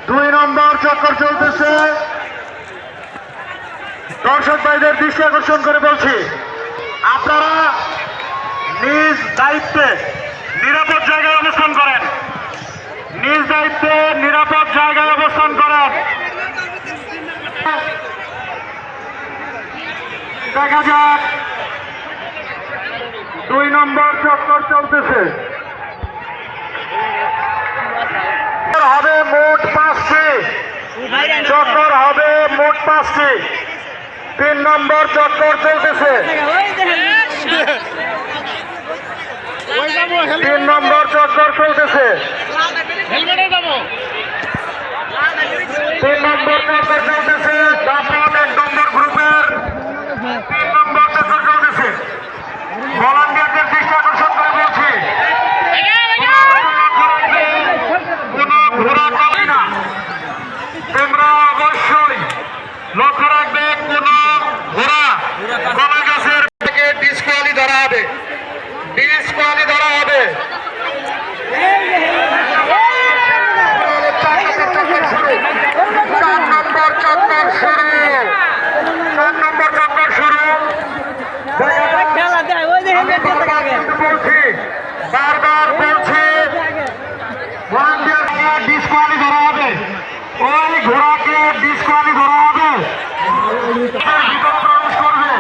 দুই নম্বর চক্কর চলতেছে। দর্শক ভাইদের দৃষ্টি আকর্ষণ করে বলছি, আপনারা নিজ দায়িত্বে নিরাপদ জায়গায় অবস্থান করেন। নিজ দায়িত্বে নিরাপদ জায়গায় অবস্থান করেন। দেখা যাক, 2 নম্বর চক্কর চলতেছে। হবে মোট 5টি চক্কর, হবে মোট 5টি। 3 নম্বর চক্কর চলতেছে। 3 নম্বর চক্কর চলতেছে। 3 নম্বর চক্কর চলতেছে। দাপট 1 নম্বর গ্রুপের 3 নম্বর চক্কর চলতেছে। ভলান্টিয়ারদের দৃষ্টি আকর্ষণ করে বলছি, কোন ঘোড়া চলে না। তোমরা অবশ্যই লক্ষ্য রাখবে, কোন ঘোড়া কলা গাছের থেকে ডিসকুয়ালি ধরা হবে, ডিসকুয়ালি ধরা হবে। 4 নম্বর চক্কর শুরু। 4 নম্বর চক্কর শুরু। বলছি, বারবার বলছি, ডিসকুয়ালি ধরা হবে। ওই ঘোড়াকে ডিসকুয়ালি ধরা হবে। প্রবেশ করবে,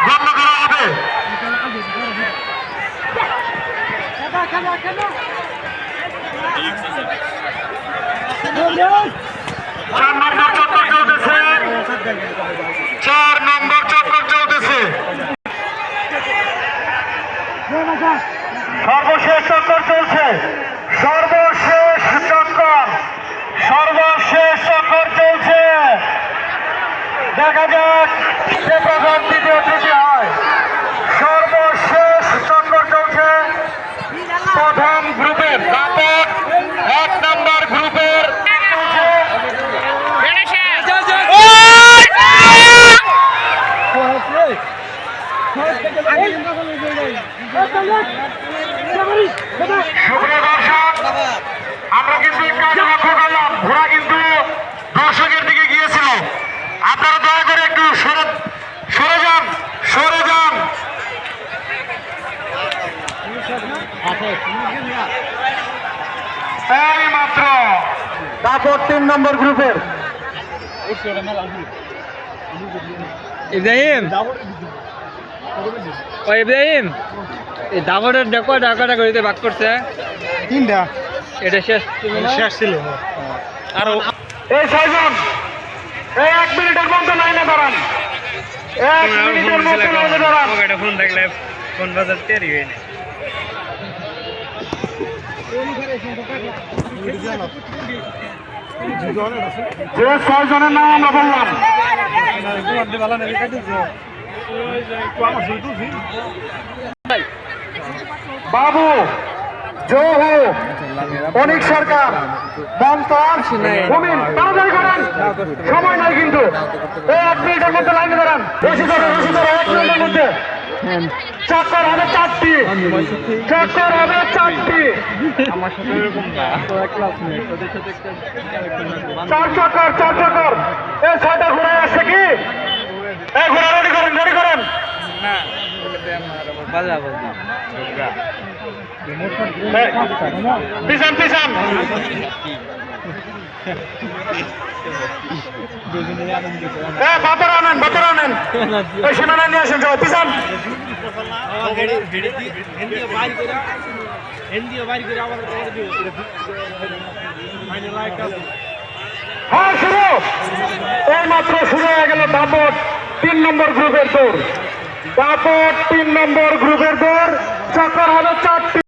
বন্ধ করা হবে। 4 নম্বর চক্কর চলতেছে। 4 নম্বর চক্কর চলতেছে। সর্বশেষ চক্কর চলছে। সর্বশেষ চক্কর, সর্বশেষ চক্কর চলছে। দেখা যাক সে প্রথম দ্বিতীয় তৃতীয় হয়। সর্বশেষ চক্কর চলছে প্রথম গ্রুপের, দাপট 1 নম্বর গ্রুপের সুপ্রিয় দর্শক, আমরা কিন্তু একটু লক্ষ্য করলাম, ঘোড়া কিন্তু দর্শকের দিকে গিয়েছিল। আপনারা দয়া করে একটু সরে যান, সরে যান। এই মাত্র দাপট 3 নম্বর গ্রুপের ইব্রাহিম, ও ইব্রাহিম, এই দাবরের দেখো ডাকাটা করিতে বাক করছে 3টা। এটা শেষ শেষ ছিল। আরো এই 6 জন, এই 1 মিনিটের মধ্যে লাইনে দাঁড়ান। 1 মিনিটের মধ্যে লাইনে দাঁড়ান। ফোন থাকলে ফোন বাজার তৈরি হয়নি। যে 6 জনের নাম আমরা বললাম, বাবু, জোহু, অনিক সরকার, মন্তর, মুমিন, তাড়াতাড়ি করেন, সময় নাই কিন্তু। এই 1 মিনিটের মধ্যে লাইনে দাঁড়ান। বেশি ধরে 1 মিনিটের মধ্যে চক্কর হবে 4টি। চক্কর হবে 4টি। 4 চক্কর, 4 চক্কর। এই 6টা ঘোড়ায় আসছে কি? এই ঘোড়া রেডি করেন, রেডি করেন। পিছান, পিছান। বাতার আনেন, বাতার আনেন। এই সীমানা নিয়ে আসেন সবাই, পিছান। হ্যাঁ, শুরু। এই মাত্র শুরু হয়ে গেল দাপট 3 নম্বর গ্রুপের দৌড়। দাপট 3 নম্বর গ্রুপের দৌড়। চক্কর হবে 4টি।